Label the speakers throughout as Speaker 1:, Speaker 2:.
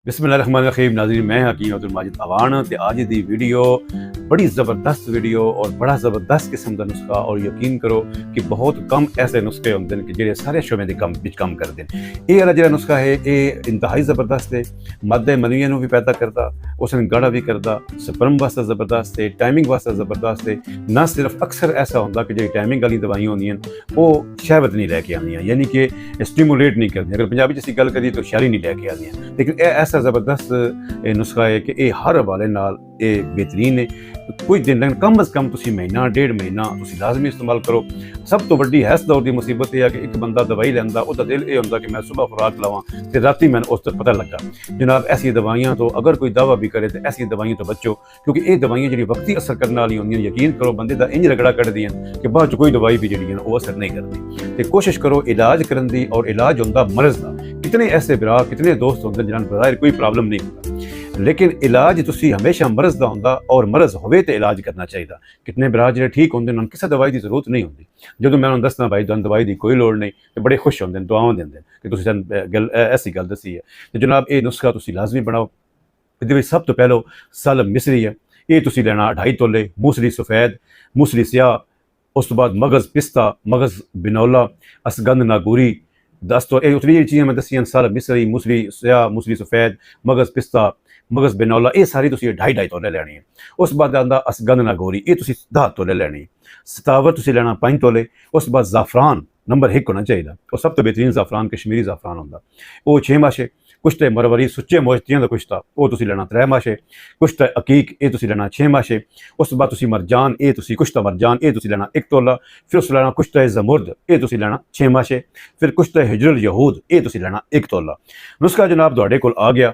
Speaker 1: बिस्मिल्लाहिर्रहमानिर्रहीम। नाज़रीन, मैं हकीम अब्दुल माजिद अवान ते अज दी वीडियो बड़ी ज़बरदस्त वीडियो और बड़ा ज़बरदस्त किस्म का नुस्खा। और यकीन करो कि बहुत कम ऐसे नुस्खे होंगे कि जो सारे शोबे के कम करते हैं। ये वाला जो नुस्खा है ये इंतहाई ज़बरदस्त है, मादे मनविया भी पैदा करता, उसने गाढ़ा भी करता, स्पर्म वास्ते ज़बरदस्त है, टाइमिंग वास्ते ज़बरदस्त है। ना सिर्फ अक्सर ऐसा होता कि जो टाइमिंग वाली दवाइयाँ होंगी वो शहवत नहीं लैके आंदियां, यानी कि स्टिमुलेट नहीं करती। अगर पंजाबी च गल करिए तो शहरी नहीं लैके आंदियां, लेकिन ऐसा ज़बरदस्त नुस्खा है कि ये हर हवाले नाल बेहतरीन है। कुछ दिन लग कम अज़ कम तुसी महीना डेढ़ महीना तुसी लाजमी इस्तेमाल करो। सब तो वड्डी है इस दौर की मुसीबत यह है कि एक बंदा दवाई लैंदा उसका दिल ये होंदा कि मैं सुबह खुराक लवां ते राती मैंने उस तक पता लगा। जनाब ऐसी दवाइयाँ तो अगर कोई दावा भी करे तो ऐसी दवाइयाँ तो बचो, क्योंकि ये दवाइयाँ जी वक्ती असर करने वाली होंदियां, यकीन करो बंदे का इंज रगड़ा कट दियां कि बाद कोई दवाई भी जी वो असर नहीं करती। तो कोशिश करो इलाज करन दी, और इलाज होंदा मरज़ का। कितने ऐसे बिरा कितने दोस्त होंगे जिन्होंने बज़ाहिर कोई प्रॉब्लम नहीं होता, लेकिन इलाज तुसी हमेशा मरज़ का होंदा, और मरज़ होवे तो इलाज करना चाहिए। कितने बिरा जो ठीक होंगे उन्होंने किसी दवाई की जरूरत नहीं होती। जो मैं उन्होंने दसना भाई तुम दवाई की कोई लोड़ नहीं, तो बड़े खुश होंगे, दुआवां देंगे कि तुसी सन गल ऐसी गल दसी है। तो जनाब ये नुस्खा तुसी लाजमी बनाओ। ये सब तो पहलो सालम मिसरी है, ये तुसी लेना 2.5 तोले, मूसली सफेद, मूसली स्याह, उस तो बाद मगज़ पिस्ता, मगज़ बिनौला, असगंध नागूरी 10 तो ये उतनी चीज़ें मैं दसियां, सालम मिसरी, मूसली स्याह, मूसली सफेद, मगज़ पिस्ता, मगज़ बिनौला, ये सारी तुसी 2.5 तोले लैनी है। उस बाद आंदा असगंध नागौरी, ये तुसी 10 तोले लैनी है। सतावर तुसी लेना 5 तोले। उस बाद ज़ाफ़रान नंबर 1 होना चाहिए, और सब तो बेहतरीन ज़ाफ़रान कश्मीरी ज़ाफ़रान होंदा, वो 6 माशे। कुछ तो मरवरी सुच्चे मोजतियां का कुछ था वो तुसी लेना 3 माशे। कुछ तो अकीक ये तुसी लेना 6 माशे। उस बाद तुसी मरजान ये तुसी कुछ तो मरजान ये तुसी लेना 1 तोला। फिर उस लेना कुछ तो ज़मुर्द ये तुसी लेना 6 माशे। फिर कुछ तो हिजरुल यहूद ये तुसी लेना 1 तोला। नुस्खा जनाब तुहाडे कोल आ गया।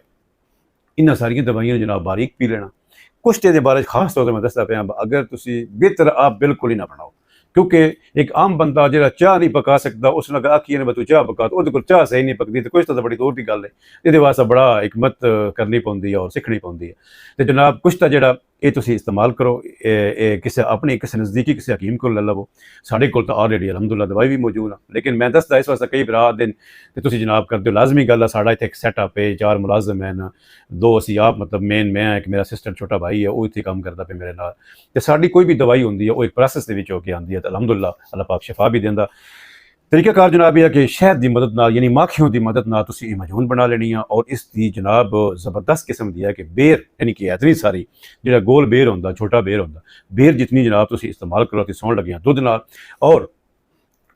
Speaker 1: इन्हां सारियां दवाइयां जनाब बारीक पी लेना। कुछ के बारे खास तौर पर मैं दसदा पाया, अगर तुसी बेहतर आप बिल्कुल ही ना बनाओ, क्योंकि एक आम बंदा जो चाह नहीं पका सकता, उसने आखिए ने तू चाह पका, तो वो चाह सही नहीं पकती, तो कुछ तो बड़ी दूर की गल है। ये वास्ते बड़ा हिकमत करनी पौंदी है और सीखनी पौंदी है। तो जनाब कुछ तो जो ये तुसी इस्तेमाल करो, किसी अपने किसी नज़दीकी किसी हकीम को ले लवो। साढ़े कोल तो ऑलरेडी अलहमदुलिल्लाह दवाई भी मौजूद है, लेकिन मैं दसदा इस वास्ते कई बिरा दिन तो तुसी जनाब करते हो। लाजमी गल है, साढ़ा इत्थे एक सैटअप है, 4 मुलाजम हैं, 2 असी आप, मतलब मेन मैं, एक मेरा असिस्टेंट छोटा भाई है, वो इत्थे काम करता पे मेरे नाल। ते साडी कोई भी दवाई होंदी है वो एक प्रोसेस दे विच होके आंदी है, तो अलहमदुलिल्लाह अल्लाह पाक शिफा भी देंदा। तरीकाकार जनाब यह है कि शहद की मदद नाल, यानी माखियों की मदद नाल तुसी मजून बना लेनी है। और इसकी जनाब जबरदस्त किस्म दी है कि बेर, यानी कि इतनी सारी जो गोल बेर होंदा, छोटा बेर होंदा, बेर जितनी जनाब तुसी इस्तेमाल करो तो सौण लगियां दुध नाल, और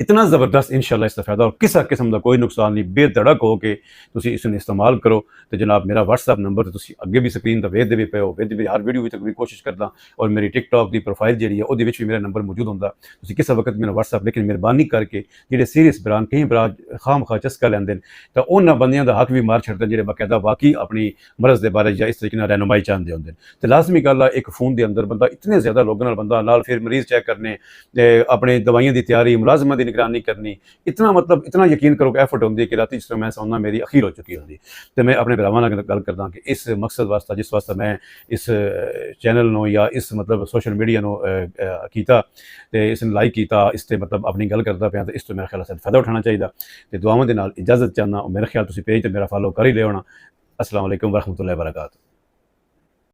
Speaker 1: इतना ज़बरदस्त इंशाअल्लाह इसका फ़ायदा, और किसी किस्म का कोई नुकसान नहीं। बेधड़क हो के तुसी इसने इस्तेमाल करो। तो जनाब मेरा व्हाट्सएप नंबर तो तुसी अगे भी स्क्रीन पर वेखदे भी पे हो, वेखदे भी हर वीडियो भी कोशिश करदा, और मेरी टिकटॉक की प्रोफाइल जी है वो भी मेरा नंबर मौजूद होंदा। तुसी किसी वक्त मेरा व्हाट्सएप, लेकिन मेहरबानी करके जो सीरियस बरान कई बरा खाम खा चस्का लैंदे तो उन्होंने बंदियां का हक भी मार छड़ते जो बाकायदा वाकई अपनी मरज़ के बारे या इस तरीके रहनुमाई चाहते होंगे। तो लाजमी गल है, एक फोन के अंदर बंदा इतने ज़्यादा लोगों बंदा नाल, फिर मरीज़ चेक करने, अपने दवाइयां की तैयारी, मुलाजमान की निगरानी करनी, इतना मतलब इतना यकीन करो कि एफर्ट होंगी कि रात जिस तरह मैं सौना मेरी अखीर हो चुकी होंगी। तो मैं अपने भरावां नाल गल करदा कि इस मकसद वास्ते जिस वास्ते मैं इस चैनल नो या इस मतलब सोशल मीडिया नो कीता ते इसने लाइक किया, इससे मतलब अपनी गल करता पाया, तो इस तो मेरा ख्याल है फायदा उठाना चाहिए। तो दुआवां दे नाल इजाजत चाहना, और मेरा ख्याल तुसीं पेज ते मेरा फॉलो कर ही ले होना। अस्सलाम वालेकुम वरहमतुल्लाहि वबरकातुहू।